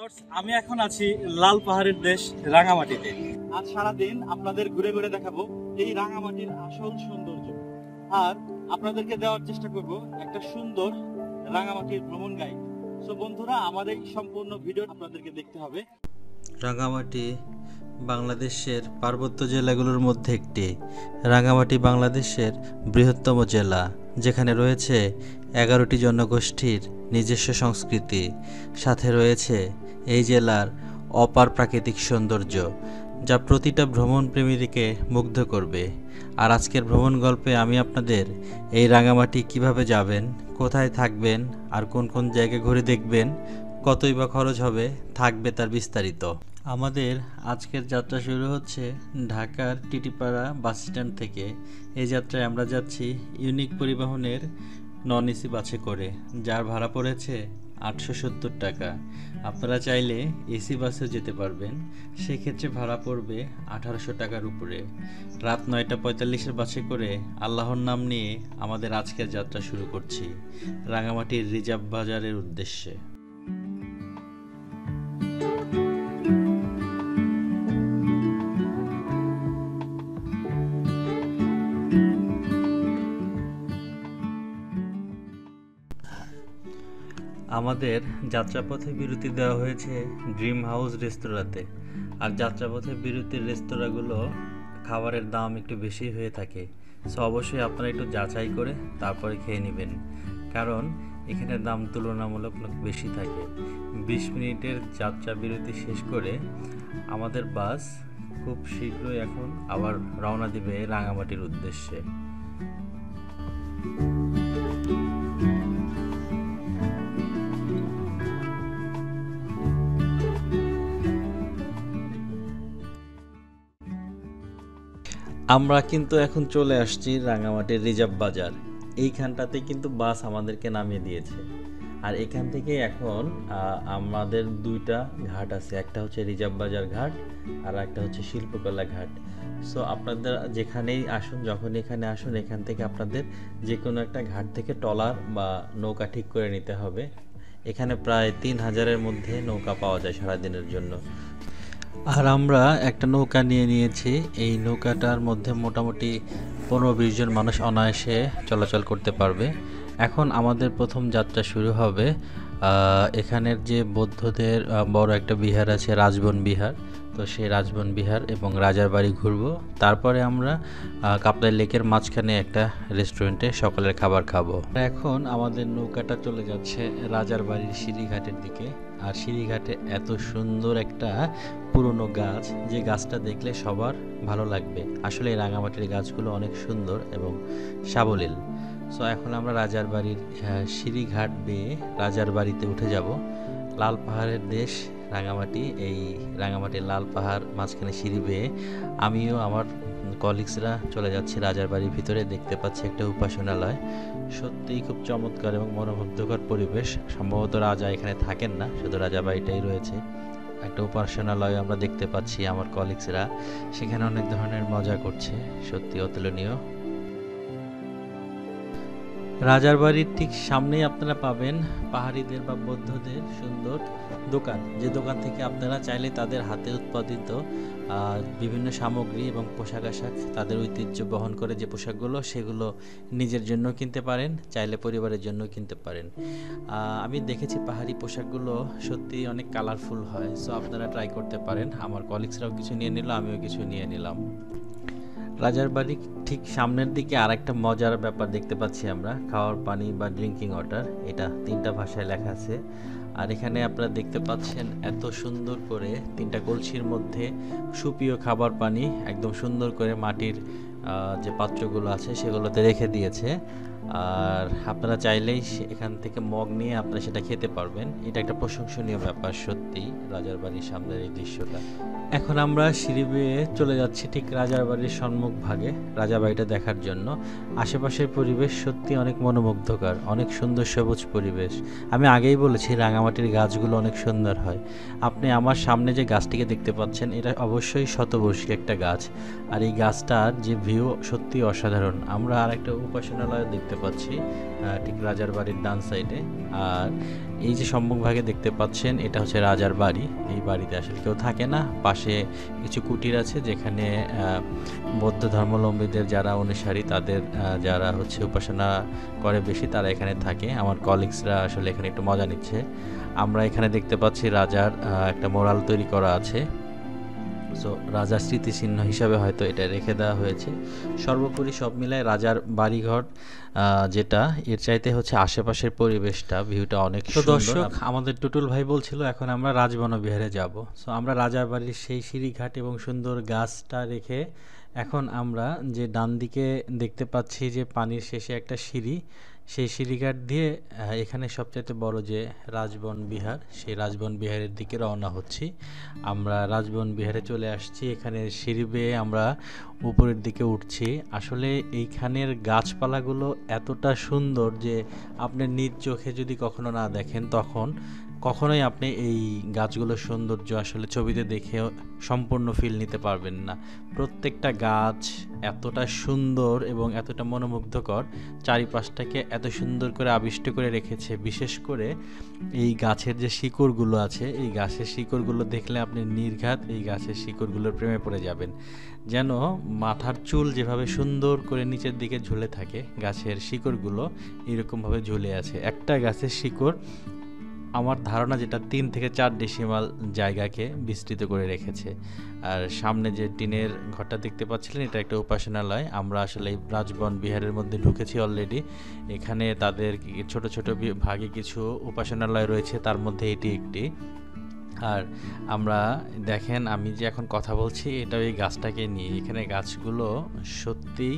Viewers, আমি এখন আছি লাল পাহাড়ের দেশ রাঙামাটিতে। আজ সারাদিন আপনাদের ঘুরে ঘুরে দেখাবো এই রাঙামাটির আসল সৌন্দর্য, আর আপনাদেরকে দেওয়ার চেষ্টা করব একটা সুন্দর রাঙামাটির ভ্রমণ গাইড। সো বন্ধুরা, আমার এই সম্পূর্ণ ভিডিও আপনাদেরকে দেখতে হবে। রাঙামাটি বাংলাদেশের পার্বত্য জেলাগুলোর মধ্যে একটি। রাঙামাটি বাংলাদেশের বৃহত্তম জেলা, যেখানে রয়েছে 11টি জনগোষ্ঠীর নিজস্ব সংস্কৃতি। সাথে রয়েছে এই জেলার অপার প্রাকৃতিক সৌন্দর্য, যা প্রতিটা ভ্রমণ প্রেমীকে মুগ্ধ করবে। আর আজকের ভ্রমণ গল্পে আমি আপনাদের এই রাঙামাটি কিভাবে যাবেন, কোথায় থাকবেন, আর কোন কোন জায়গায় ঘুরে দেখবেন, কতই বা খরচ হবে, থাকবে তার বিস্তারিত। আমাদের আজকের যাত্রা শুরু হচ্ছে ঢাকার টিটিপাড়া বাস স্ট্যান্ড থেকে। এই যাত্রায় আমরা যাচ্ছি ইউনিক পরিবহনের নন এসি বাসে করে, যার ভাড়া পড়েছে 870 টাকা। আপনারা চাইলে এসি বাসেও যেতে পারবেন, সেক্ষেত্রে ভাড়া পড়বে 1800 টাকার উপরে। রাত 9:45-এর বাসে করে আল্লাহর নাম নিয়ে আমাদের আজকের যাত্রা শুরু করছি রাঙামাটির রিজার্ভ বাজারের উদ্দেশ্যে। আমাদের যাত্রাপথে বিরতি দেওয়া হয়েছে ড্রিম হাউস রেস্তোরাঁতে। আর যাত্রাপথে বিরতির রেস্তোরাঁগুলো খাবারের দাম একটু বেশি হয়ে থাকে, সো অবশ্যই আপনারা একটু যাচাই করে তারপরে খেয়ে নেবেন, কারণ এখানে দাম তুলনামূলক বেশি থাকে। 20 মিনিটের যাত্রা বিরতি শেষ করে আমাদের বাস খুব শীঘ্রই এখন আবার রওনা দিবে রাঙামাটির উদ্দেশ্যে। আমরা কিন্তু এখন চলে আসছি রাঙামাটির রিজার্ভ বাজার। এইখানটাতে কিন্তু বাস আমাদেরকে নামিয়ে দিয়েছে। আর এখান থেকে এখন আমাদের দুইটা ঘাট আছে, একটা হচ্ছে রিজার্ভ বাজার ঘাট আর একটা হচ্ছে শিল্পকলা ঘাট। সো আপনাদের যেখানেই আসুন, যখন এখানে আসুন, এখান থেকে আপনাদের যে কোনো একটা ঘাট থেকে ট্রলার বা নৌকা ঠিক করে নিতে হবে। এখানে প্রায় 3000-এর মধ্যে নৌকা পাওয়া যায় সারাদিনের জন্য। আর আমরা একটা নৌকা নিয়ে নিয়েছি। এই নৌকাটার মধ্যে মোটামুটি 15-20 জন মানুষ অনায়াসে চলাচল করতে পারবে। এখন আমাদের প্রথম যাত্রা শুরু হবে। এখানের যে বৌদ্ধদের বড় একটা বিহার আছে, রাজবন বিহার, তো সেই রাজবন বিহার এবং রাজার বাড়ি ঘুরবো। তারপরে আমরা কাপ্তাই লেকের মাঝখানে একটা রেস্টুরেন্টে সকালের খাবার খাবো। এখন আমাদের নৌকাটা চলে যাচ্ছে রাজার বাড়ির সিঁড়িঘাটের দিকে। আর সিঁড়িঘাটে এত সুন্দর একটা পুরনো গাছ, যে গাছটা দেখলে সবার ভালো লাগবে। আসলে এই রাঙামাটির গাছগুলো অনেক সুন্দর এবং সাবলীল। সো এখন আমরা রাজার বাড়ির সিঁড়িঘাট বেয়ে রাজার বাড়িতে উঠে যাব। লাল পাহাড়ের দেশ রাঙামাটি, এই রাঙামাটির লাল পাহাড় মাঝখানে সিঁড়ি বেয়ে আমিও আমার কলিগসরা চলে যাচ্ছি রাজার বাড়ির ভিতরে। দেখতে পাচ্ছি একটা উপাসনালয়, সত্যিই খুব চমৎকার এবং মনোমুগ্ধকর পরিবেশ। সম্ভবত রাজা এখানে থাকেন না, শুধু রাজা বাড়িটাই রয়েছে। একটা উপাসনালয় আমরা দেখতে পাচ্ছি, আমার কলিগসরা সেখানে অনেক ধরনের মজা করছে, সত্যি অতুলনীয়। রাজার বাড়ির ঠিক সামনেই আপনারা পাবেন পাহাড়িদের বা বৌদ্ধদের সুন্দর দোকান, যে দোকান থেকে আপনারা চাইলে তাদের হাতে উৎপাদিত বিভিন্ন সামগ্রী এবং পোশাক আশাক, তাদের ঐতিহ্য বহন করে যে পোশাকগুলো, সেগুলো নিজের জন্য কিনতে পারেন, চাইলে পরিবারের জন্য কিনতে পারেন। আমি দেখেছি পাহাড়ি পোশাকগুলো সত্যি অনেক কালারফুল হয়, সো আপনারা ট্রাই করতে পারেন। আমার কলিগসরাও কিছু নিয়ে নিল, আমিও কিছু নিয়ে নিলাম। রাজার বাড়ি ঠিক সামনের দিকে আর একটা মজার ব্যাপার দেখতে পাচ্ছি আমরা, খাওয়ার পানি বা ড্রিঙ্কিং ওয়াটার। এটা 3টা ভাষায় লেখা আছে। আর এখানে আপনারা দেখতে পাচ্ছেন এত সুন্দর করে 3টা কলসির মধ্যে সুপেয় খাবার পানি একদম সুন্দর করে মাটির যে পাত্রগুলো আছে সেগুলোতে রেখে দিয়েছে। আর আপনারা চাইলেই এখান থেকে মগ নিয়ে আপনারা সেটা খেতে পারবেন। এটা একটা প্রশংসনীয় ব্যাপার সত্যি, রাজার বাড়ির সামনের এই দৃশ্যটা। এখন আমরা সিঁড়ি বেয়ে চলে যাচ্ছি ঠিক রাজার বাড়ির সম্মুখ ভাগে, রাজা বাড়িটা দেখার জন্য। আশেপাশের পরিবেশ সত্যি অনেক মনোমুগ্ধকর, অনেক সুন্দর সবুজ পরিবেশ। আমি আগেই বলেছি রাঙামাটির গাছগুলো অনেক সুন্দর হয়। আপনি আমার সামনে যে গাছটিকে দেখতে পাচ্ছেন, এটা অবশ্যই শতবর্ষী একটা গাছ। আর এই গাছটার যে ভিউ সত্যি অসাধারণ। আমরা আর একটা উপাসনালয় দেখতে পাচ্ছি, ঠিক রাজার বাড়ির ডান সাইডে। আর এই যে সম্মুখভাগে দেখতে পাচ্ছেন এটা হচ্ছে রাজার বাড়ি। এই বাড়িতে আসলে কেউ থাকে না, পাশে কিছু কুটির আছে যেখানে বৌদ্ধ ধর্মাবলম্বীদের যারা অনুসারী তাদের যারা হচ্ছে উপাসনা করে বেশি তারা এখানে থাকে। আমার কলিগসরা আসলে এখানে একটু মজা নিচ্ছে। আমরা এখানে দেখতে পাচ্ছি রাজার একটা মোরাল তৈরি করা আছে। সো রাজার স্মৃতিচিহ্ন হিসাবে হয়তো এটা রেখে দেওয়া হয়েছে। সর্বোপরি সব মিলায় রাজার বাড়িঘর যেটা, এর চাইতে হচ্ছে আশেপাশের পরিবেশটা, ভিউটা অনেক সুন্দর। দর্শক, আমাদের টুটুল ভাই বলছিল এখন আমরা রাজবন বিহারে যাব। সো আমরা রাজার বাড়ির সেই সিঁড়িঘাট এবং সুন্দর গাছটা রেখে এখন আমরা যে ডান দিকে দেখতে পাচ্ছি যে পানির শেষে একটা সিঁড়ি, সেই সিঁড়িঘাট দিয়ে এখানে সবচাইতে বড় যে রাজবন বিহার, সেই রাজবন বিহারের দিকে রওনা হচ্ছি। আমরা রাজবন বিহারে চলে আসছি। এখানে সিঁড়ি বেয়ে আমরা উপরের দিকে উঠছি। আসলে এইখানের গাছপালাগুলো এতটা সুন্দর যে আপনি নিজ চোখে যদি কখনো না দেখেন তখন কখনোই আপনি এই গাছগুলোর সৌন্দর্য আসলে ছবিতে দেখে সম্পূর্ণ ফিল নিতে পারবেন না। প্রত্যেকটা গাছ এতটা সুন্দর এবং এতটা মনোমুগ্ধকর, চারিপাশটাকে এত সুন্দর করে আবিষ্ট করে রেখেছে। বিশেষ করে এই গাছের যে শিকড়গুলো আছে, এই গাছের শিকড়গুলো দেখলে আপনি নির্ঘাত এই গাছের শিকড়গুলোর প্রেমে পড়ে যাবেন। যেন মাথার চুল যেভাবে সুন্দর করে নিচের দিকে ঝুলে থাকে, গাছের শিকড়গুলো এরকমভাবে ঝুলে আছে। একটা গাছের শিকড় আমার ধারণা যেটা 3 থেকে 4 ডেসিমাল জায়গাকে বিস্তৃত করে রেখেছে। আর সামনে যে টিনের ঘরটা দেখতে পাচ্ছিলেন এটা একটা উপাসনালয়। আমরা আসলে এই রাজবন বিহারের মধ্যে ঢুকেছি অলরেডি। এখানে তাদের ছোট ছোট ভাগে কিছু উপাসনালয় রয়েছে, তার মধ্যে এটি একটি। আর আমরা দেখেন আমি যে এখন কথা বলছি এটা ওই গাছটাকে নিয়ে। এখানে গাছগুলো সত্যি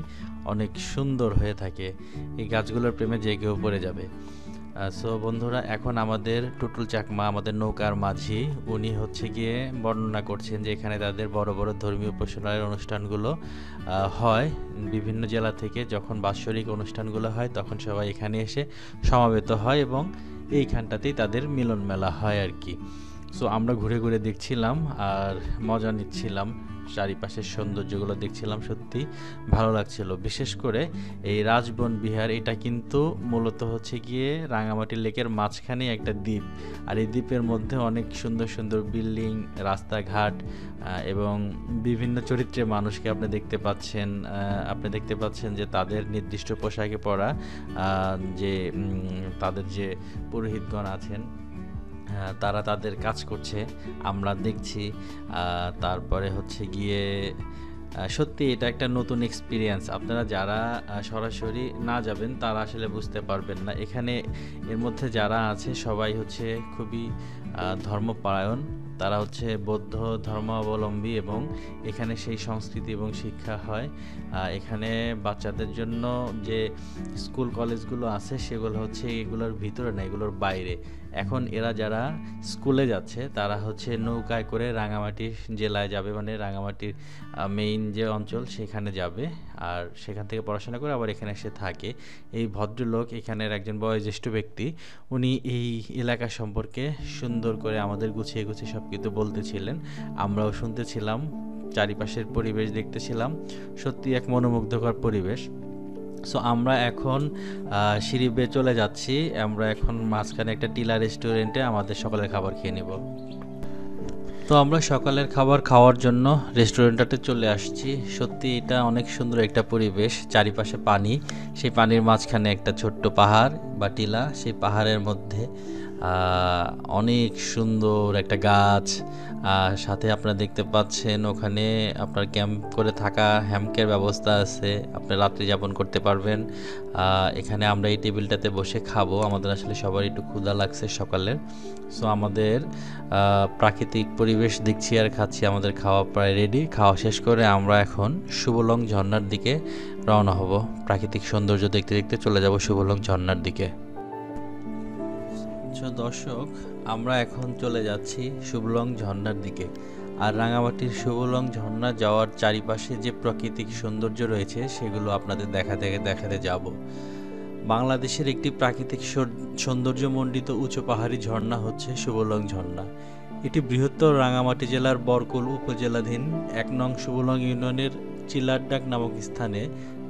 অনেক সুন্দর হয়ে থাকে, এই গাছগুলোর প্রেমে যে কেউ পড়ে যাবে। সো বন্ধুরা, এখন আমাদের টুটুল চাকমা, আমাদের নৌকার মাঝি, উনি হচ্ছে গিয়ে বর্ণনা করছেন যে এখানে তাদের বড় বড় ধর্মীয় উপাসনালয়ের অনুষ্ঠানগুলো হয়। বিভিন্ন জেলা থেকে যখন বাৎসরিক অনুষ্ঠানগুলো হয় তখন সবাই এখানে এসে সমাবেত হয় এবং এইখানটাতেই তাদের মিলন মেলা হয় আর কি। সো আমরা ঘুরে ঘুরে দেখছিলাম আর মজা নিচ্ছিলাম, চারিপাশের সৌন্দর্যগুলো দেখছিলাম, সত্যি ভালো লাগছিল। বিশেষ করে এই রাজবন বিহার, এটা কিন্তু মূলত হচ্ছে গিয়ে রাঙামাটি লেকের মাঝখানে একটা দ্বীপ। আর এই দ্বীপের মধ্যে অনেক সুন্দর সুন্দর বিল্ডিং, রাস্তাঘাট এবং বিভিন্ন চরিত্রের মানুষকে আপনি দেখতে পাচ্ছেন যে তাদের নির্দিষ্ট পোশাকে পরা যে তাদের যে পুরোহিতগণ আছেন তারা তাদের কাজ করছে আমরা দেখছি। তারপরে হচ্ছে গিয়ে সত্যি এটা একটা নতুন এক্সপিরিয়েন্স। আপনারা যারা সরাসরি না যাবেন তারা আসলে বুঝতে পারবেন না। এখানে এর মধ্যে যারা আছে সবাই হচ্ছে খুবই ধর্মপরায়ণ, তারা হচ্ছে বৌদ্ধ ধর্মাবলম্বী এবং এখানে সেই সংস্কৃতি এবং শিক্ষা হয়। এখানে বাচ্চাদের জন্য যে স্কুল কলেজগুলো আছে সেগুলো হচ্ছে এগুলোর ভিতরে না, এগুলোর বাইরে। এখন এরা যারা স্কুলে যাচ্ছে তারা হচ্ছে নৌকায় করে রাঙামাটি জেলায় যাবে, মানে রাঙামাটির মেইন যে অঞ্চল সেখানে যাবে, আর সেখান থেকে পড়াশোনা করে আবার এখানে এসে থাকে। এই ভদ্রলোক এখানের একজন বয়োজ্যেষ্ঠ ব্যক্তি, উনি এই এলাকা সম্পর্কে সুন্দর করে আমাদের গুছিয়ে গুছিয়ে সব কিছু বলতেছিলেন, আমরাও শুনতেছিলাম, চারিপাশের পরিবেশ দেখতেছিলাম। সত্যি এক মনোমুগ্ধকর পরিবেশ। সো আমরা এখন সিঁড়ি বেয়ে চলে যাচ্ছি। আমরা এখন মাঝখানে একটা টিলা রেস্টুরেন্টে আমাদের সকালের খাবার খেয়ে নেব। তো আমরা সকালের খাবার খাওয়ার জন্য রেস্টুরেন্টটাতে চলে আসছি। সত্যি এটা অনেক সুন্দর একটা পরিবেশ, চারিপাশে পানি, সেই পানির মাঝখানে একটা ছোট্ট পাহাড় বা টিলা, সেই পাহাড়ের মধ্যে অনেক সুন্দর একটা গাছ, সাথে আপনারা দেখতে পাচ্ছেন ওখানে আপনার ক্যাম্প করে থাকা হ্যাম্পের ব্যবস্থা আছে, আপনি রাত্রি যাপন করতে পারবেন। এখানে আমরা এই টেবিলটাতে বসে খাবো, আমাদের আসলে সবার একটু ক্ষুধা লাগছে সকালের। সো আমাদের প্রাকৃতিক পরিবেশ দেখছি আর খাচ্ছি, আমাদের খাওয়া প্রায় রেডি। খাওয়া শেষ করে আমরা এখন শুভলং ঝর্ণার দিকে রওনা হব। প্রাকৃতিক সৌন্দর্য দেখতে দেখতে চলে যাব শুভলং ঝর্ণার দিকে। দর্শক, আমরা এখন চলে যাচ্ছি শুভলং ঝর্ণার দিকে। আর রাঙামাটির শুভলং ঝর্ণা যাওয়ার চারিপাশে যে প্রাকৃতিক সৌন্দর্য রয়েছে সেগুলো আপনাদের দেখাতে যাব। বাংলাদেশের একটি প্রাকৃতিক সৌন্দর্যমণ্ডিত উঁচু পাহাড়ি ঝর্ণা হচ্ছে শুভলং ঝর্ণা। এটি বৃহত্তর রাঙামাটি জেলার বরকল উপজেলাধীন 1 নং শুভলং ইউনিয়নের চিলারডাক নামক স্থানে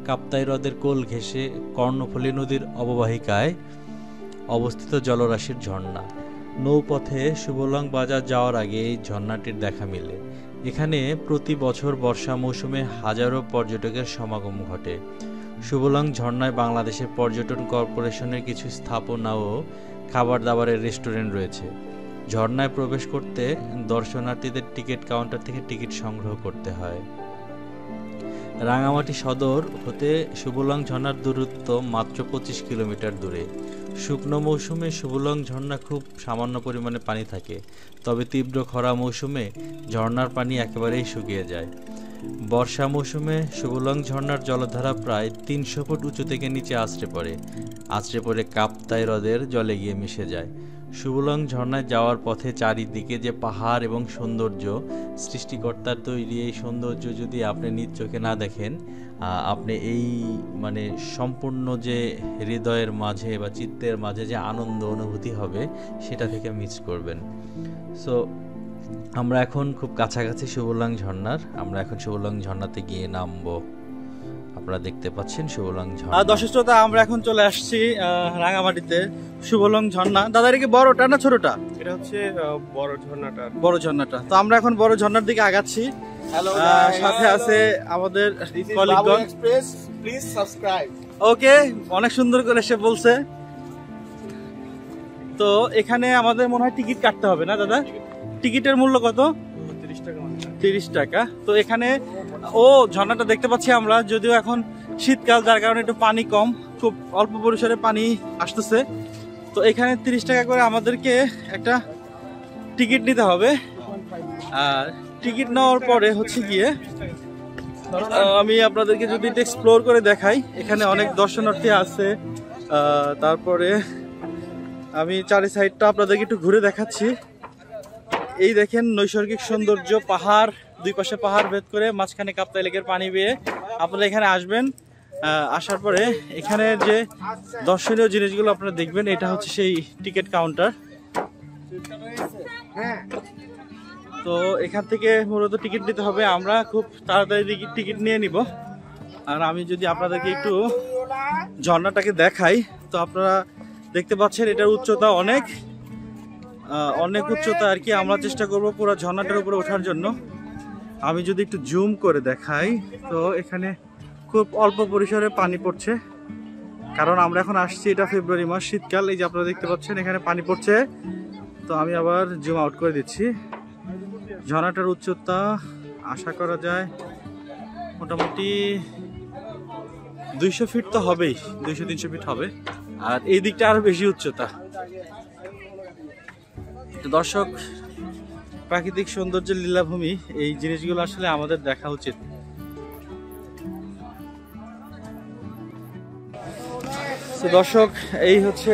কাপ্তাই হ্রদের কোল ঘেঁষে কর্ণফুলী নদীর অববাহিকায় অবস্থিত জলরাশির ঝর্ণা। নৌপথে সুবলং বাজার যাওয়ার আগে এই ঝর্ণাটির দেখা মিলে। এখানে প্রতি বছর বর্ষা মৌসুমে হাজারো পর্যটকের সমাগম ঘটে। সুবলং ঝর্ণায় বাংলাদেশের পর্যটন কর্পোরেশনের কিছু স্থাপনা ও খাবার দাবারের রেস্টুরেন্ট রয়েছে। ঝর্ণায় প্রবেশ করতে দর্শনার্থীদের টিকিট কাউন্টার থেকে টিকিট সংগ্রহ করতে হয়। রাঙামাটি সদর হতে সুবলং ঝর্ণার দূরত্ব মাত্র 25 কিলোমিটার দূরে। শুকনো মৌসুমে সুবলং ঝর্ণা খুব সামান্য পরিমাণে পানি থাকে, তবে তীব্র খরা মৌসুমে ঝর্ণার পানি একেবারেই শুকিয়ে যায়। বর্ষা মৌসুমে সুবলং ঝর্ণার জলধারা প্রায় 300 ফুট উঁচু থেকে নিচে আছড়ে পড়ে কাপ্তাই হ্রদের জলে গিয়ে মিশে যায়। সুবলং ঝর্ণায় যাওয়ার পথে চারিদিকে যে পাহাড় এবং সৌন্দর্য, সৃষ্টিকর্তার তৈরি এই সৌন্দর্য যদি আপনি নিজ চোখে না দেখেন, আপনি এই মানে সম্পূর্ণ যে হৃদয়ের মাঝে বা চিত্তের মাঝে যে আনন্দ অনুভূতি হবে সেটা থেকে মিস করবেন। সো আমরা এখন খুব কাছাকাছি সুবলং ঝর্ণার। আমরা এখন সুবলং ঝর্ণাতে গিয়ে নামবো। আপনারা দেখতে পাচ্ছেন সুবলং ঝর্ণা। দর্শক শ্রোতা, আমরা এখন চলে আসছি রাঙামাটিতে সুবলং ঝর্ণা। দাদা, এটা কি বড়টা না ছোটটা? এটা হচ্ছে বড় ঝর্ণাটা। বড় ঝর্ণাটা। তো আমরা এখন বড় ঝর্ণার দিকে আগাচ্ছি। সাথে আছে আমাদের কলিগগণ। Please subscribe. ওকে, অনেক সুন্দর করে সে বলছে। তো এখানে আমাদের মনে হয় টিকিট কাটতে হবে না দাদা? টিকিটের মূল্য কত? 30 টাকা। 30 টাকা। তো এখানে ঝর্ণাটা দেখতে পাচ্ছি আমরা, যদিও এখন শীতকাল, যার কারণে একটু পানি কম, খুব অল্প পরিসরে পানি আসতেছে। তো এখানে 30 টাকা করে আমাদেরকে একটা টিকিট নিতে হবে। আর টিকিট নেওয়ার পরে হচ্ছে গিয়ে আমি আপনাদেরকে যদি একটু এক্সপ্লোর করে দেখাই, এখানে অনেক দর্শনার্থী আছে। তারপরে আমি চারি সাইডটা আপনাদেরকে একটু ঘুরে দেখাচ্ছি। এই দেখেন নৈসর্গিক সৌন্দর্য, পাহাড়, দুই পাশে পাহাড় ভেদ করে মাঝখানে কাপ্তাই লেকের পানি বেয়ে আপনারা এখানে আসবেন। আসার পরে এখানে যে দর্শনীয় জিনিসগুলো আপনারা দেখবেন, এটা হচ্ছে সেই টিকিট কাউন্টার। তো এখান থেকে মূলত টিকিট নিতে হবে। আমরা খুব তাড়াতাড়ি টিকিট নিয়ে নিব। আর আমি যদি আপনাদেরকে একটু ঝর্ণাটাকে দেখাই, তো আপনারা দেখতে পাচ্ছেন এটার উচ্চতা অনেক উচ্চতা আর কি। আমরা চেষ্টা করব পুরো ঝর্ণাটার উপরে ওঠার জন্য। আমি যদি একটু জুম করে দেখাই, তো এখানে খুব অল্প পরিসরে পানি পড়ছে, কারণ আমরা এখন আসছি, এটা ফেব্রুয়ারি মাস, শীতকাল। এই যে আপনারা দেখতে পাচ্ছেন এখানে পানি পড়ছে। তো আমি আবার জুম আউট করে দিচ্ছি। ঝর্ণাটার উচ্চতা আশা করা যায় মোটামুটি 200 ফিট তো হবেই, 200-300 ফিট হবে। আর এই দিকটা আরো বেশি উচ্চতা। দর্শক, প্রাকৃতিক সৌন্দর্যের লীলাভূমি, এই জিনিসগুলো আসলে আমাদের দেখা উচিত। দর্শক, এই হচ্ছে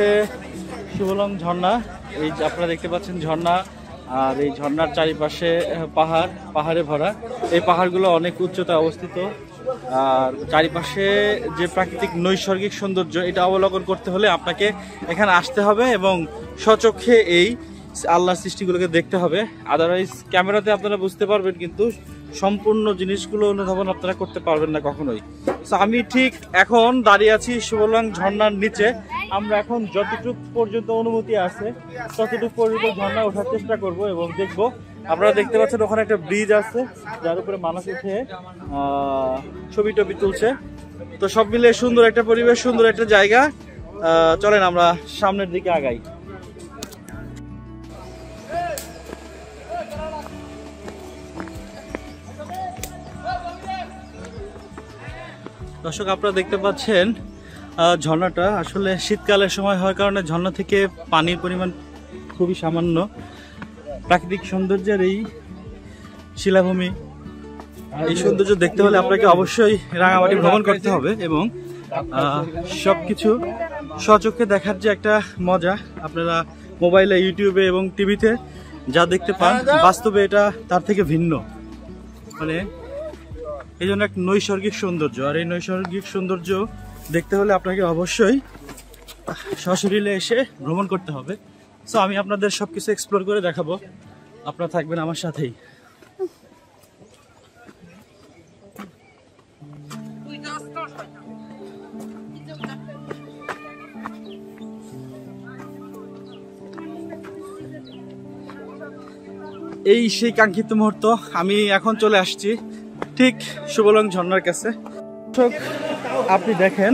সুবলং ঝর্ণা। এই যে আপনারা দেখতে পাচ্ছেন ঝর্ণা, আর এই ঝর্ণার চারিপাশে পাহাড়ে ভরা। এই পাহাড়গুলো অনেক উচ্চতায় অবস্থিত। আর চারিপাশে যে প্রাকৃতিক নৈসর্গিক সৌন্দর্য, এটা অবলোকন করতে হলে আপনাকে এখানে আসতে হবে এবং স্বচক্ষে এই আল্লাহর সৃষ্টিগুলোকে দেখতে হবে। আদারওয়াইজ ক্যামেরাতে আপনারা বুঝতে পারবেন, কিন্তু সম্পূর্ণ জিনিসগুলো অনুধাবন আপনারা করতে পারবেন না কখনোই। তো আমি ঠিক এখন দাঁড়িয়ে আছি সুবলং ঝর্ণার নিচে। আমরা এখন যতটুকু পর্যন্ত অনুমতি আছে ততটুকু পর্যন্ত ঝর্ণা ওঠার চেষ্টা করব এবং দেখব। আপনারা দেখতে পাচ্ছেন ওখানে একটা ব্রিজ আছে, যার উপরে মানুষ উঠে ছবি টবি তুলছে। তো সব মিলে সুন্দর একটা পরিবেশ, সুন্দর একটা জায়গা। চলেন আমরা সামনের দিকে আগাই। দর্শক, আপনারা দেখতে পাচ্ছেন ঝর্ণাটা আসলে শীতকালের সময় হওয়ার কারণে ঝর্ণা থেকে পানির পরিমাণ খুবই সামান্য। প্রাকৃতিক সৌন্দর্যের এই শিলাভূমি, এই সৌন্দর্য দেখতে হলে আপনাকে অবশ্যই রাঙামাটি ভ্রমণ করতে হবে এবং সবকিছু স্বচক্ষে দেখার যে একটা মজা, আপনারা মোবাইলে, ইউটিউবে এবং টিভিতে যা দেখতে পান, বাস্তবে এটা তার থেকে ভিন্ন। মানে এই জন্য এক নৈসর্গিক সৌন্দর্য, আর এই নৈসর্গিক সৌন্দর্য দেখতে হলে আপনাকে অবশ্যই সশরীরে এসে ভ্রমণ করতে হবে। সো আমি আপনাদের সবকিছু এক্সপ্লোর করে দেখাবো, আপনারা থাকবেন আমার সাথেই। এই সেই কাঙ্ক্ষিত মুহূর্ত, আমি এখন চলে আসছি ঠিক সুবলং ঝর্ণার কাছে। আপনি দেখেন,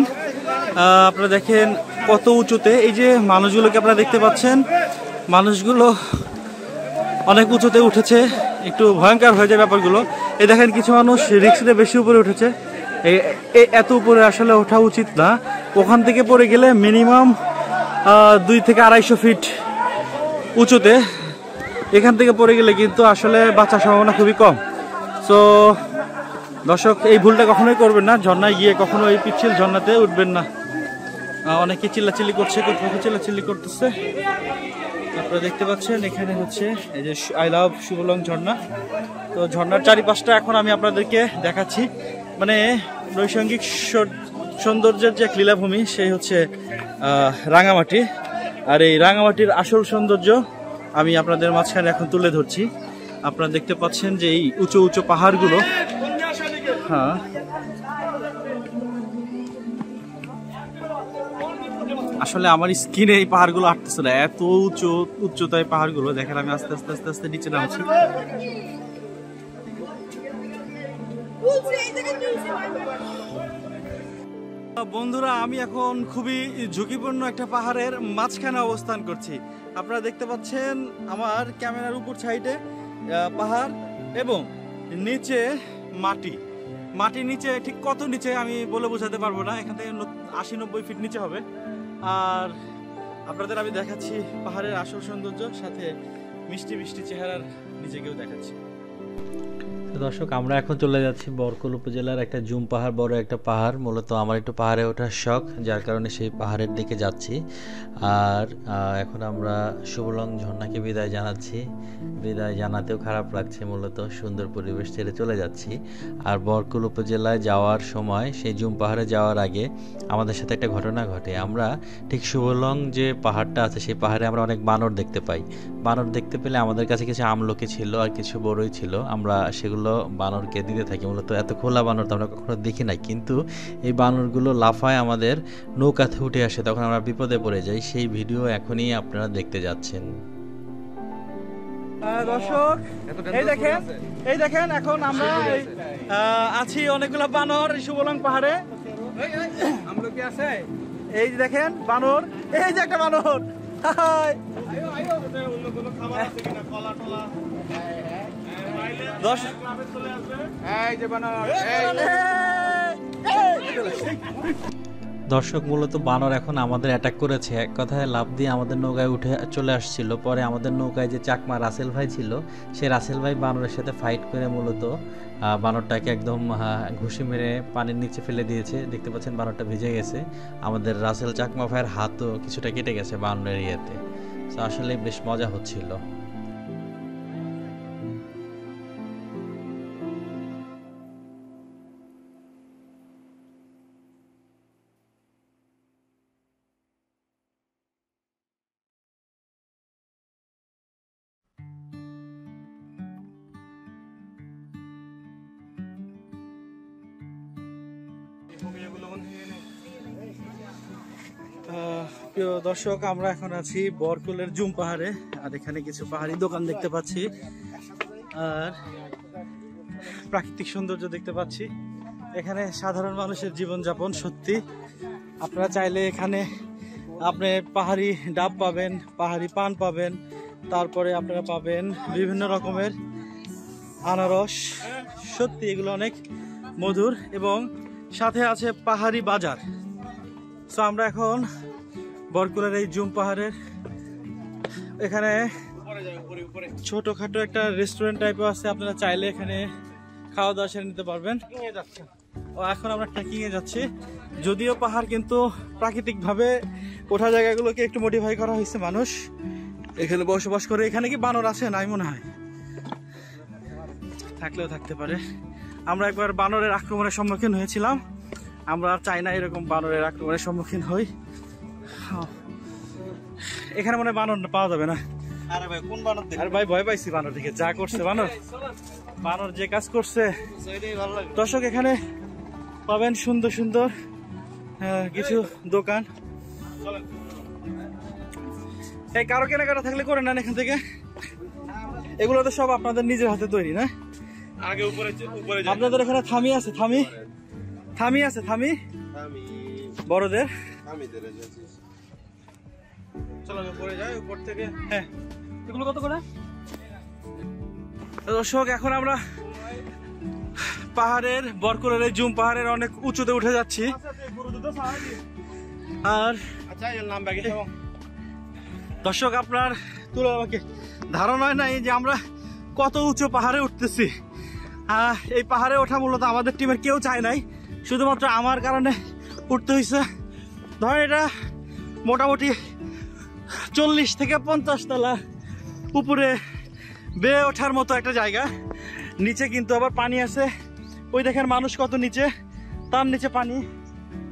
আপনারা দেখেন কত উঁচুতে এই যে মানুষগুলোকে আপনারা দেখতে পাচ্ছেন, মানুষগুলো অনেক উঁচুতে উঠেছে, একটু ভয়ঙ্কর হয়ে যায় ব্যাপারগুলো। এই দেখেন কিছু মানুষ রিক্সে বেশি উপরে উঠেছে, এত উপরে আসলে ওঠা উচিত না, ওখান থেকে পড়ে গেলে মিনিমাম 2 থেকে 250 ফিট উঁচুতে, এখান থেকে পড়ে গেলে কিন্তু আসলে বাঁচার সম্ভাবনা খুবই কম। সো দর্শক, এই ভুলটা কখনোই করবেন না, ঝর্ণায় গিয়ে কখনো এই পিচ্ছিল ঝর্ণাতে উঠবেন না। অনেকে চিল্লাচিল্লি করছে, কোথাও চিল্লাচিল্লি করতেছে, আপনারা দেখতে পাচ্ছেন। এখানে হচ্ছে এই যে আই লাভ সুবলং ঝর্ণা। তো ঝর্ণার চারিপাশটা এখন আমি আপনাদেরকে দেখাচ্ছি, মানে নৈসর্গিক সৌন্দর্যের যে লীলাভূমি সেই হচ্ছে রাঙামাটি। আর এই রাঙামাটির আসল সৌন্দর্য আমি আপনাদের মাঝখানে এখন তুলে ধরছি। আপনারা দেখতে পাচ্ছেন যে এই উঁচু উঁচু পাহাড়গুলো, হ্যাঁ আসলে আমার স্কিনে এই পাহাড়গুলো আটতেছে না, এত উচ্চতায় পাহাড়গুলো। দেখেন আমি আস্তে আস্তে আস্তে আস্তে নিচে নামছি। বন্ধুরা, আমি এখন খুবই ঝুঁকিপূর্ণ একটা পাহাড়ের মাঝখানে অবস্থান করছি। আপনারা দেখতে পাচ্ছেন আমার ক্যামেরার উপর সাইডে পাহাড় এবং নিচে মাটির নিচে, ঠিক কত নিচে আমি বলে বোঝাতে পারবো না, এখান থেকে 80-90 ফিট নিচে হবে। আর আপনাদের আমি দেখাচ্ছি পাহাড়ের আসল সৌন্দর্য, সাথে মিষ্টি মিষ্টি চেহারার নিজেকেও দেখাচ্ছি। দর্শক, আমরা এখন চলে যাচ্ছি বরকল উপজেলার একটা জুম পাহাড়, বড় একটা পাহাড়। মূলত আমার একটু পাহাড়ে ওঠার শখ, যার কারণে সেই পাহাড়ের দিকে যাচ্ছি। আর এখন আমরা সুবলং ঝর্ণাকে বিদায় জানাচ্ছি। বিদায় জানাতেও খারাপ লাগছে, মূলত সুন্দর পরিবেশ ছেড়ে চলে যাচ্ছি। আর বরকল উপজেলায় যাওয়ার সময়, সেই জুম পাহাড়ে যাওয়ার আগে আমাদের সাথে একটা ঘটনা ঘটে। আমরা ঠিক সুবলং যে পাহাড়টা আছে, সেই পাহাড়ে আমরা অনেক বানর দেখতে পাই। বানর দেখতে পেলে আমাদের কাছে কিছু আমলকি ছিল আর কিছু বড়ই ছিল, আমরা সেগুলো বানরকে দিতে থাকি। মূলত এত খোলা বানর তো আমরা কখনো দেখি নাই, কিন্তু এই বানরগুলো লাফায় আমাদের নৌকাতে উঠে আসে, তখন আমরা বিপদে পড়ে যাই। সেই ভিডিও এখনই আপনারা দেখতে যাচ্ছেন। দর্শক, এই দেখেন এখন আমরা আছি অনেকগুলো বানর সুবলং পাহাড়ে। এই যে দেখেন বানর, এই যে একটা বানর, দর্শক, মূলত বানর এখন আমাদের অ্যাটাক করেছে, এক কথায় লাফ দিয়ে আমাদের নৌকায় উঠে চলে আসছিল। পরে আমাদের নৌকায় যে চাকমা রাসেল ভাই ছিল, সেই রাসেল ভাই বানরের সাথে ফাইট করে মূলত বানরটাকে একদম ঘুষি মেরে পানির নিচে ফেলে দিয়েছে। দেখতে পাচ্ছেন বানরটা ভিজে গেছে, আমাদের রাসেল চাকমা ভাইয়ের হাতও কিছুটা কেটে গেছে বানরের ইয়েতে। তো আসলে বেশ মজা হচ্ছিল। প্রিয় দর্শক, আমরা এখন আছি বরকলের জুম পাহাড়ে। আর এখানে কিছু পাহাড়ি দোকান দেখতে পাচ্ছি, আর প্রাকৃতিক সৌন্দর্য দেখতে পাচ্ছি। এখানে সাধারণ মানুষের জীবনযাপন সত্যি, আপনারা চাইলে এখানে আপনি পাহাড়ি ডাব পাবেন, পাহাড়ি পান পাবেন, তারপরে আপনারা পাবেন বিভিন্ন রকমের আনারস। সত্যি এগুলো অনেক মধুর, এবং সাথে আছে পাহাড়ি বাজার। তো আমরা এখন বরকলের এই জুম পাহাড়ের এখানে ছোটখাটো একটা রেস্টুরেন্ট টাইপের আছে, আপনারা চাইলে এখানে খাওয়া দাওয়া সেরে নিতে পারবেন। এখন আমরা ট্রেকিং এ যাচ্ছি, যদিও পাহাড় কিন্তু প্রাকৃতিক ভাবে ওঠা জায়গাগুলোকে একটু মডিফাই করা হয়েছে, মানুষ এখানে বসবাস করে। এখানে কি বানর আছে? নাই মনে হয়, থাকলেও থাকতে পারে। আমরা একবার বানরের আক্রমণের সম্মুখীন হয়েছিলাম, আমরা আর চাই না এরকম বানরের আক্রমণের সম্মুখীন হই। এখানে মনে হয় বানর পাওয়া যাবে না। আরে ভাই, কোন বানর? আরে ভাই, ভয় পাইছি বানর দেখে, যা করছে বানর যে কাজ করছে। দর্শক, এখানে পাবেন সুন্দর সুন্দর কিছু দোকান। এই কারো কেনাকাটা থাকলে করে নেন এখান থেকে। এগুলো তো সব আপনাদের নিজের হাতে তৈরি না? আগে উপরে উপরে আপনাদের এখানে থামি আছে? থামি আছে? থামি বড়দের? চলো আমি উপরে যাই, উপর থেকে। হ্যাঁ, এগুলো কত করে? দর্শক, এখন আমরা পাহাড়ের বরকরের এই জুম পাহাড়ের অনেক উঁচুতে উঠে যাচ্ছি। আর আচ্ছা এর নাম ব্যাগে যাবো। দর্শক, আপনার আমাকে ধারণা নাই যে আমরা কত উঁচু পাহাড়ে উঠতেছি। এই পাহাড়ে ওঠা মূলত আমাদের টিমের কেউ চায় নাই, শুধুমাত্র আমার কারণে উঠতে হয়েছে। ধরেন এটা মোটামুটি 40 থেকে 50 তলা উপরে বেয়ে ওঠার মতো একটা জায়গা। নিচে কিন্তু আবার পানি আছে, ওই দেখেন মানুষ কত নিচে, তার নিচে পানি।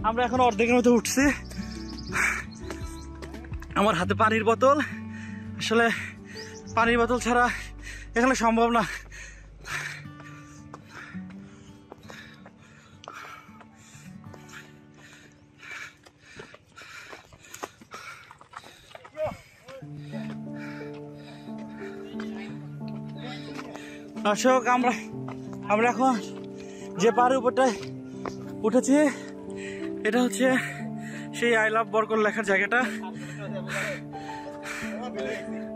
আমরা এখন অর্ধেকের মতো উঠছি। আমার হাতে পানির বোতল, আসলে পানির বোতল ছাড়া এখানে সম্ভব না। দর্শক, আমরা এখন যে পাহাড়ের উপরটায় উঠেছি, এটা হচ্ছে সেই আই লাভ বরকল লেখার জায়গাটা।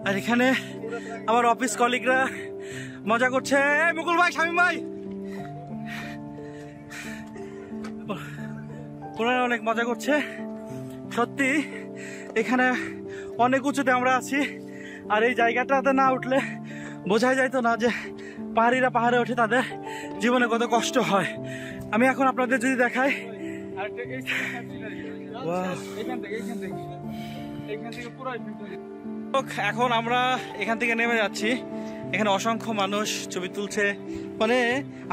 আর এখানে আমার অফিস কলিগরা মজা করছে। মুকুল ভাই, শামীম ভাই, ওনারা অনেক মজা করছে। সত্যি এখানে অনেক উঁচুতে আমরা আছি, আর এই জায়গাটাতে না উঠলে বোঝাই যাইতো না যে পাহাড়িরা পাহাড়ে ওঠে তাদের জীবনে কত কষ্ট হয়। আমি এখন আপনাদের যদি দেখাই, এখন আমরা এখান থেকে নেমে যাচ্ছি। এখানে অসংখ্য মানুষ ছবি তুলছে। মানে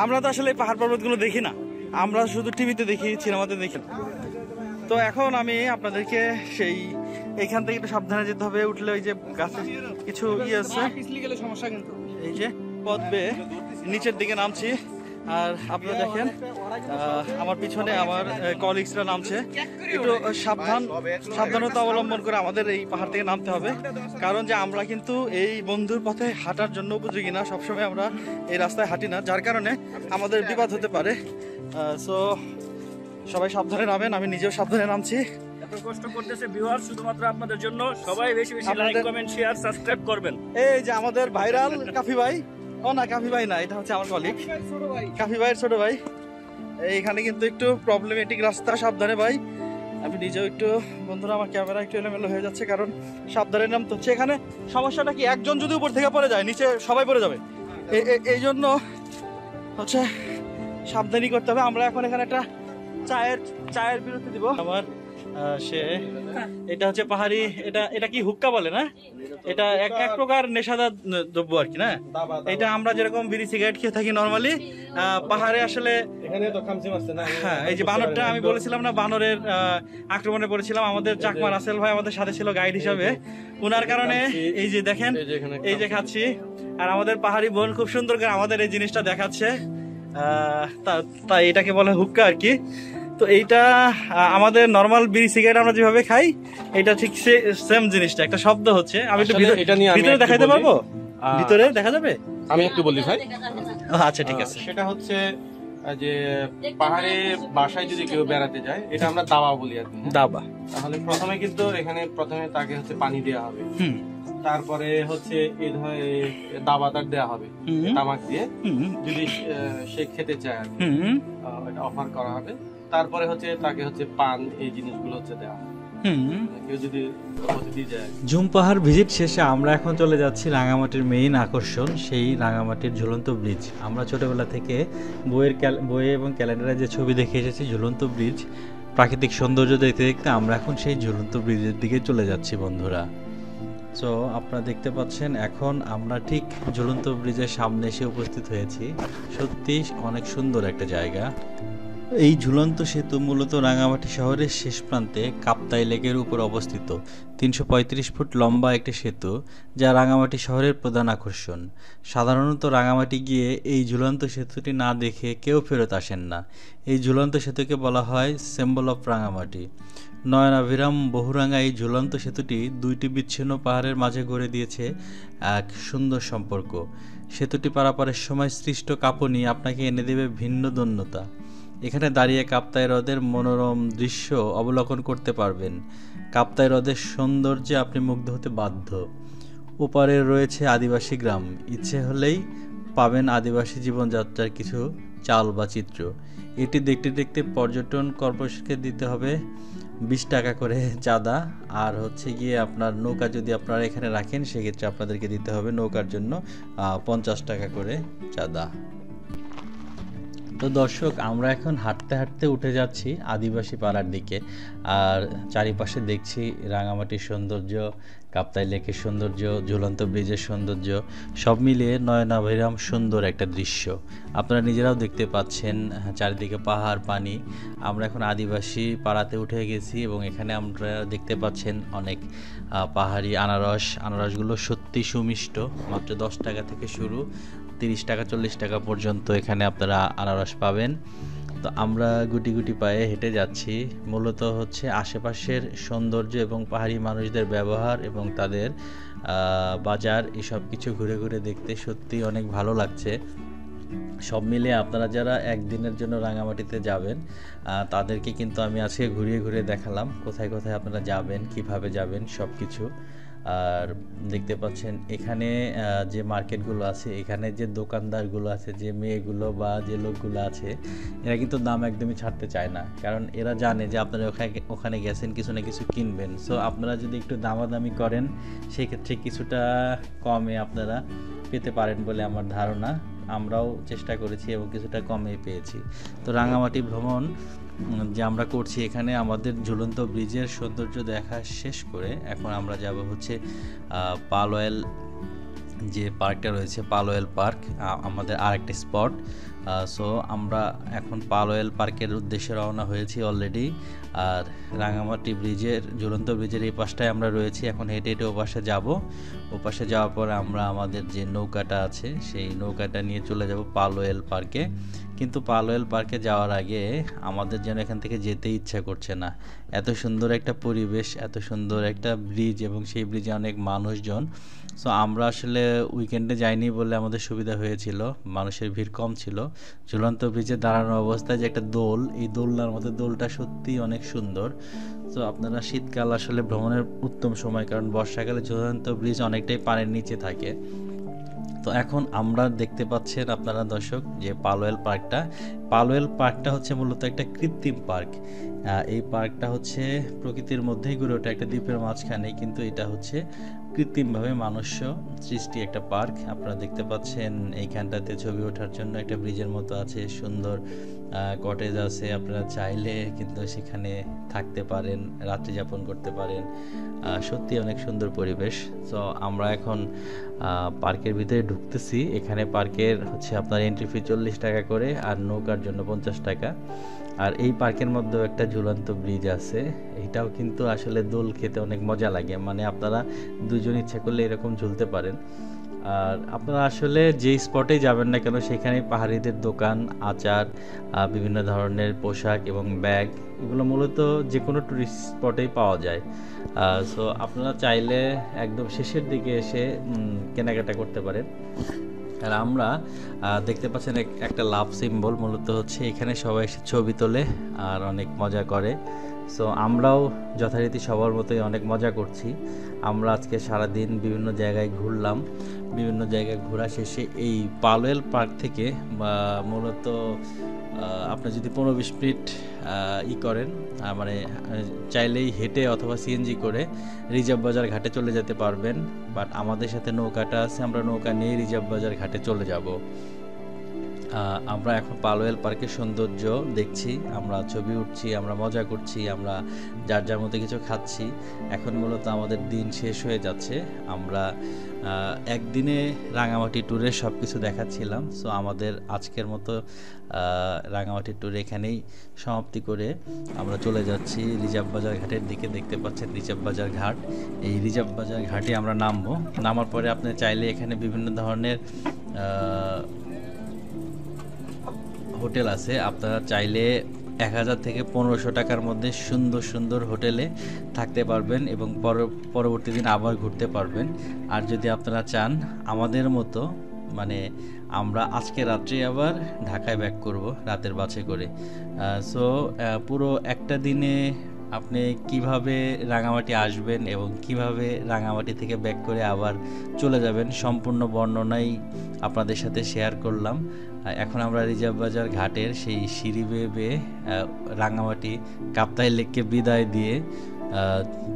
আমরা তো আসলে পাহাড় পর্বতগুলো দেখি না, আমরা শুধু টিভিতে দেখি, সিনেমাতে দেখি। তো এখন আমি আপনাদেরকে সেই এখান থেকে একটু সাবধানে যেতে হবে। উঠলে ওই যে গাছে কিছু ইয়ে আছে, সমস্যা কিন্তু। এই যে পথ বেয়ে নিচের দিকে নামছি। আর আপনারা দেখেন আমার পিছনে আমার কলিগসরা নামছে। একটু সাবধানতা অবলম্বন করে আমাদের এই পাহাড় থেকে নামতে হবে, কারণ যে আমরা কিন্তু এই বন্ধুর পথে হাঁটার জন্য উপযোগী না। সবসময় আমরা এই রাস্তায় হাঁটি না, যার কারণে আমাদের বিপদ হতে পারে। সো সবাই সাবধানে নামেন, আমি নিজেও সাবধানে নামছি। এত কষ্ট করতেছে ভিউয়ার শুধুমাত্র আপনাদের জন্য। সবাই বেশি বেশি লাইক, কমেন্ট, শেয়ার, সাবস্ক্রাইব করবেন। এই যে আমাদের ভাইরাল কাফি ভাই, ও না কাফি ভাই না, এটা হচ্ছে আমার কলিগ কাফি ভাইয়ের ছোট ভাই। এইখানে কিন্তু একটু প্রবলেমেটিক রাস্তা, সাবধানে ভাই। আমি নিজেও একটু, বন্ধুরা আমার ক্যামেরা একটু এলোমেলো হয়ে যাচ্ছে, কারণ সাবধানে নামতে হচ্ছে। এখানে সমস্যাটা কি, একজন যদি উপর থেকে পড়ে যায় নিচে সবাই পড়ে যাবে। এই জন্য হচ্ছে সাবধানী করতে হবে। আমরা এখন এখানে একটা চায়ের বিরতি দিব। আমার এটা হচ্ছে পাহাড়ি, এটা কি হুক্কা বলে না? এটা এক প্রকার নেশাদার দ্রব্য আর কি, না? এটা আমরা যেরকম বিড়ি সিগারেট খেয়ে থাকি নরমালি, পাহাড়ে আসলে এখানে তো খামসি মারছে না। হ্যাঁ, এই যে বানরটা আমি বলেছিলাম না, বানরের আক্রমণে পড়েছিলাম। আমাদের চাকমা রাসেল ভাই আমাদের সাথে ছিল গাইড হিসাবে, ওনার কারণে এই যে দেখেন, এই যে খাচ্ছি। আর আমাদের পাহাড়ি বোন খুব সুন্দর করে আমাদের এই জিনিসটা দেখাচ্ছে। তাই এটাকে বলে হুক্কা আর কি। তো এইটা আমাদের নরমাল বিড়ি সিগারেট আমরা যেভাবে খাই, এটা ঠিক সেম জিনিসটা, একটা শব্দ হচ্ছে। আমি একটু ভিতরে দেখাইতে পারবো? ভিতরে দেখা যাবে? আমি একটু বলি ভাই। আচ্ছা ঠিক আছে। সেটা হচ্ছে যে পাহাড়ে বাসায় যদি কেউ বেড়াতে যায়, এটা আমরা দাবা বলি আর কি। দাবা। তাহলে প্রথমে কিন্তু এখানে তাকে হচ্ছে পানি দেওয়া হবে, তারপরে হচ্ছে এই দাবাদার দেওয়া হবে তামাক দিয়ে, যদি সে খেতে চায় আর কি, এটা অফার করা হবে। তারপরে হচ্ছে তাকে হচ্ছে পান, এই জিনিসগুলো হচ্ছে দেওয়া হবে। কেউ যদি অতিথি যায়। ঝুম পাহাড় ভিজিট শেষে আমরা এখন চলে যাচ্ছি রাঙামাটির মেইন আকর্ষণ, সেই রাঙামাটির ঝুলন্ত ব্রিজ। আমরা ছোটবেলা থেকে বইয়ে এবং ক্যালেন্ডারে যে ছবি দেখে এসেছি ঝুলন্ত ব্রিজ, প্রাকৃতিক সৌন্দর্য দেখতে দেখতে আমরা এখন সেই ঝুলন্ত ব্রিজের দিকে চলে যাচ্ছি বন্ধুরা। সো আপনারা দেখতে পাচ্ছেন এখন আমরা ঠিক ঝুলন্ত ব্রিজের সামনে এসে উপস্থিত হয়েছি। সত্যি অনেক সুন্দর একটা জায়গা। এই ঝুলন্ত সেতু মূলত রাঙামাটি শহরের শেষ প্রান্তে কাপ্তাই লেকের উপর অবস্থিত 335 ফুট লম্বা একটি সেতু, যা রাঙামাটি শহরের প্রধান আকর্ষণ। সাধারণত রাঙামাটি গিয়ে এই ঝুলন্ত সেতুটি না দেখে কেউ ফেরত আসেন না। এই ঝুলন্ত সেতুকে বলা হয় সিম্বল অফ রাঙামাটি। নয়নাভিরাম বহুরাঙা এই ঝুলন্ত সেতুটি দুইটি বিচ্ছিন্ন পাহাড়ের মাঝে গড়ে দিয়েছে এক সুন্দর সম্পর্ক। সেতুটি পারাপারের সময় সৃষ্ট কাঁপুনি আপনাকে এনে দেবে ভিন্ন ধন্যতা। এখানে দাঁড়িয়ে কাপ্তাই হ্রদের মনোরম দৃশ্য অবলোকন করতে পারবেন। কাপ্তাই হ্রদের সৌন্দর্যে আপনি মুগ্ধ হতে বাধ্য। ওপারে রয়েছে আদিবাসী গ্রাম, ইচ্ছে হলেই পাবেন আদিবাসী জীবনযাত্রার কিছু চাল বা চিত্র। এটি দেখতে দেখতে পর্যটন কর্পোরেশনকে দিতে হবে 20 টাকা করে চাঁদা, আর হচ্ছে গিয়ে আপনার নৌকা যদি আপনারা এখানে রাখেন সেক্ষেত্রে আপনাদেরকে দিতে হবে নৌকার জন্য 50 টাকা করে চাঁদা। তো দর্শক, আমরা এখন হাঁটতে হাঁটতে উঠে যাচ্ছি আদিবাসী পাড়ার দিকে, আর চারিপাশে দেখছি রাঙামাটির সৌন্দর্য, কাপ্তাই লেকের সৌন্দর্য, ঝুলন্ত ব্রিজের সৌন্দর্য, সব মিলিয়ে নয়নাভিরাম সুন্দর একটা দৃশ্য আপনারা নিজেরাও দেখতে পাচ্ছেন। চারিদিকে পাহাড়, পানি। আমরা এখন আদিবাসী পাড়াতে উঠে গেছি এবং এখানে আমরা দেখতে পাচ্ছেন অনেক পাহাড়ি আনারসগুলো সত্যি সুমিষ্ট। মাত্র 10 টাকা থেকে শুরু, 30 টাকা 40 টাকা পর্যন্ত এখানে আপনারা আনারস পাবেন। তো আমরা গুটি গুটি পায়ে হেঁটে যাচ্ছি। মূলত হচ্ছে আশেপাশের সৌন্দর্য এবং পাহাড়ি মানুষদের ব্যবহার এবং তাদের বাজার, এসব কিছু ঘুরে ঘুরে দেখতে সত্যি অনেক ভালো লাগছে। সব মিলিয়ে আপনারা যারা একদিনের জন্য রাঙামাটিতে যাবেন তাদেরকে কিন্তু আমি আজকে ঘুরিয়ে ঘুরিয়ে দেখালাম কোথায় কোথায় আপনারা যাবেন, কিভাবে যাবেন সব কিছু। আর দেখতে পাচ্ছেন এখানে যে মার্কেটগুলো আছে, এখানে যে দোকানদারগুলো আছে, যে মেয়েগুলো বা যে লোকগুলো আছে, এরা কিন্তু দাম একদমই ছাড়তে চায় না, কারণ এরা জানে যে আপনারা ওখানে গেছেন কিছু না কিছু কিনবেন। সো আপনারা যদি একটু দামাদামি করেন সেক্ষেত্রে কিছুটা কমে আপনারা পেতে পারেন বলে আমার ধারণা। আমরাও চেষ্টা করেছি এবং কিছুটা কমে পেয়েছি। তো রাঙামাটি ভ্রমণ যে আমরা করছি, এখানে আমাদের ঝুলন্ত ব্রিজের সৌন্দর্য দেখা শেষ করে এখন আমরা যাব হচ্ছে পালওয়েল যে পার্কটা রয়েছে, পালওয়েল পার্ক আমাদের আরেকটা স্পট। সো আমরা এখন পালওয়েল পার্কের উদ্দেশ্যে রওনা হয়েছি অলরেডি। আর রাঙামাটি ব্রিজের, ঝুলন্ত ব্রিজের এই পাশটায় আমরা রয়েছি। এখন হেঁটে হেঁটে ওপাশে যাব। ওপাশে যাওয়ার পর আমরা আমাদের যে নৌকাটা আছে সেই নৌকাটা নিয়ে চলে যাব পালওয়েল পার্কে। কিন্তু পালওয়েল পার্কে যাওয়ার আগে আমাদের যেন এখান থেকে যেতে ইচ্ছা করছে না। এত সুন্দর একটা পরিবেশ, এত সুন্দর একটা ব্রিজ এবং সেই ব্রিজে অনেক মানুষজন। সো আমরা আসলে উইকেন্ডে যাইনি বলে আমাদের সুবিধা হয়েছিল, মানুষের ভিড় কম ছিল। ঝুলন্ত ব্রিজে দাঁড়ানো অবস্থায় যে একটা দোল, এই দোলনার মধ্যে দোলটা সত্যি অনেক সুন্দর। তো আপনারা শীতকাল আসলে ভ্রমণের উত্তম সময়, কারণ বর্ষাকালে ঝুলন্ত ব্রিজ অনেকটাই পানির নিচে থাকে। তো এখন আমরা দেখতে পাচ্ছেন আপনারা দর্শক যে পালওয়েল পার্কটা হচ্ছে মূলত একটা কৃত্রিম পার্ক। এই পার্কটা হচ্ছে প্রকৃতির মধ্যেই গড়ে ওঠা একটা দ্বীপের মাঝখানে, কিন্তু এটা হচ্ছে কৃত্রিমভাবে মানুষ্য সৃষ্টি একটা পার্ক। আপনারা দেখতে পাচ্ছেন এইখানটাতে ছবি ওঠার জন্য একটা ব্রিজের মতো আছে, সুন্দর কটেজ আছে। আপনারা চাইলে কিন্তু সেখানে থাকতে পারেন, রাত্রি যাপন করতে পারেন। সত্যি অনেক সুন্দর পরিবেশ। তো আমরা এখন পার্কের ভিতরে ঢুকতেছি। এখানে পার্কের হচ্ছে আপনার এন্ট্রি ফি 40 টাকা করে, আর নৌকার জন্য 50 টাকা। আর এই পার্কের মধ্যেও একটা ঝুলন্ত ব্রিজ আছে, এটাও কিন্তু আসলে দোল খেতে অনেক মজা লাগে। মানে আপনারা দুজন ইচ্ছা করলে এরকম ঝুলতে পারেন। আর আপনারা আসলে যেই স্পটেই যাবেন না কেন সেখানেই পাহাড়িদের দোকান, আচার, বিভিন্ন ধরনের পোশাক এবং ব্যাগ, এগুলো মূলত যে কোনো টুরিস্ট স্পটেই পাওয়া যায়। সো আপনারা চাইলে একদম শেষের দিকে এসে কেনাকাটা করতে পারেন। আর আমরা দেখতে পাচ্ছেন একটা লাভ সিম্বল, মূলত হচ্ছে এখানে সবাই এসে ছবি তোলে আর অনেক মজা করে। সো আমরাও যথারীতি সবার মতোই অনেক মজা করছি। আমরা আজকে সারাদিন বিভিন্ন জায়গায় ঘুরলাম। বিভিন্ন জায়গায় ঘোরা শেষে এই পালওয়েল পার্ক থেকে মূলত আপনি যদি 15-20 মিনিট করেন, মানে চাইলেই হেঁটে অথবা সিএনজি করে রিজার্ভ বাজার ঘাটে চলে যেতে পারবেন। বাট আমাদের সাথে নৌকাটা আছে, আমরা নৌকা নিয়ে রিজার্ভ বাজার ঘাটে চলে যাব। আমরা এখন পালওয়েল পার্কের সৌন্দর্য দেখছি, আমরা ছবি উঠছি, আমরা মজা করছি, আমরা যার যার মধ্যে কিছু খাচ্ছি। এখন মূলত আমাদের দিন শেষ হয়ে যাচ্ছে। আমরা একদিনে রাঙামাটি ট্যুরে সব কিছু দেখাচ্ছিলাম। সো আমাদের আজকের মতো রাঙামাটি ট্যুর এখানেই সমাপ্তি করে আমরা চলে যাচ্ছি রিজার্ভ বাজার ঘাটের দিকে। দেখতে পাচ্ছেন রিজার্ভ বাজার ঘাট। এই রিজার্ভ বাজার ঘাটে আমরা নামবো। নামার পরে আপনি চাইলে এখানে বিভিন্ন ধরনের হোটেল আছে, আপনারা চাইলে 1000 থেকে 1500 টাকার মধ্যে সুন্দর সুন্দর হোটেলে থাকতে পারবেন এবং পরবর্তী দিন আবার ঘুরতে পারবেন। আর যদি আপনারা চান আমাদের মতো, মানে আমরা আজকে রাত্রে আবার ঢাকায় ব্যাক করব রাতের বাসে করে, সো পুরো একটা দিনে আপনি কিভাবে রাঙামাটি আসবেন এবং কিভাবে রাঙামাটি থেকে ব্যাক করে আবার চলে যাবেন সম্পূর্ণ বর্ণনাই আপনাদের সাথে শেয়ার করলাম। এখন আমরা রিজার্ভ বাজার ঘাটের সেই সিঁড়ি বেয়ে বেয়ে রাঙামাটি কাপ্তাই লেককে বিদায় দিয়ে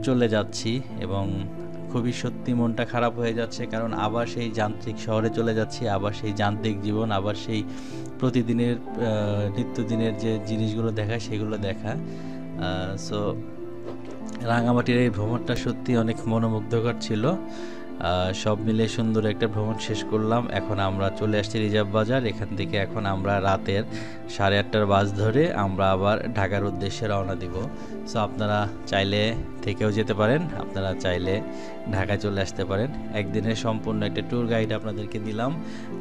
চলে যাচ্ছি এবং খুবই সত্যি মনটা খারাপ হয়ে যাচ্ছে, কারণ আবার সেই যান্ত্রিক শহরে চলে যাচ্ছি, আবার সেই যান্ত্রিক জীবন, আবার সেই প্রতিদিনের নিত্যদিনের যে জিনিসগুলো দেখা সেগুলো দেখা। সো রাঙামাটির এই ভ্রমণটা সত্যি অনেক মনোমুগ্ধকর ছিল। সব মিলে সুন্দর একটা ভ্রমণ শেষ করলাম। এখন আমরা চলে আসছি রিজার্ভ বাজার। এখান থেকে এখন আমরা রাতের 8:30টার বাস ধরে আমরা আবার ঢাকার উদ্দেশ্যে রওনা দিব। সো আপনারা চাইলে থেকেও যেতে পারেন, আপনারা চাইলে ঢাকায় চলে আসতে পারেন। একদিনের সম্পূর্ণ একটা ট্যুর গাইড আপনাদেরকে দিলাম।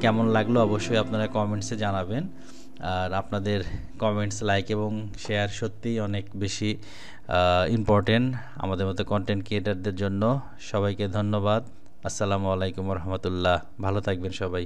কেমন লাগলো অবশ্যই আপনারা কমেন্টসে জানাবেন। আর আপনাদের কমেন্টস, লাইক এবং শেয়ার সত্যিই অনেক বেশি ইম্পর্টেন্ট আমাদের মতো কন্টেন্ট ক্রিয়েটারদের জন্য। সবাইকে ধন্যবাদ। আসসালামু আলাইকুম রহমতুল্লাহ। ভালো থাকবেন সবাই।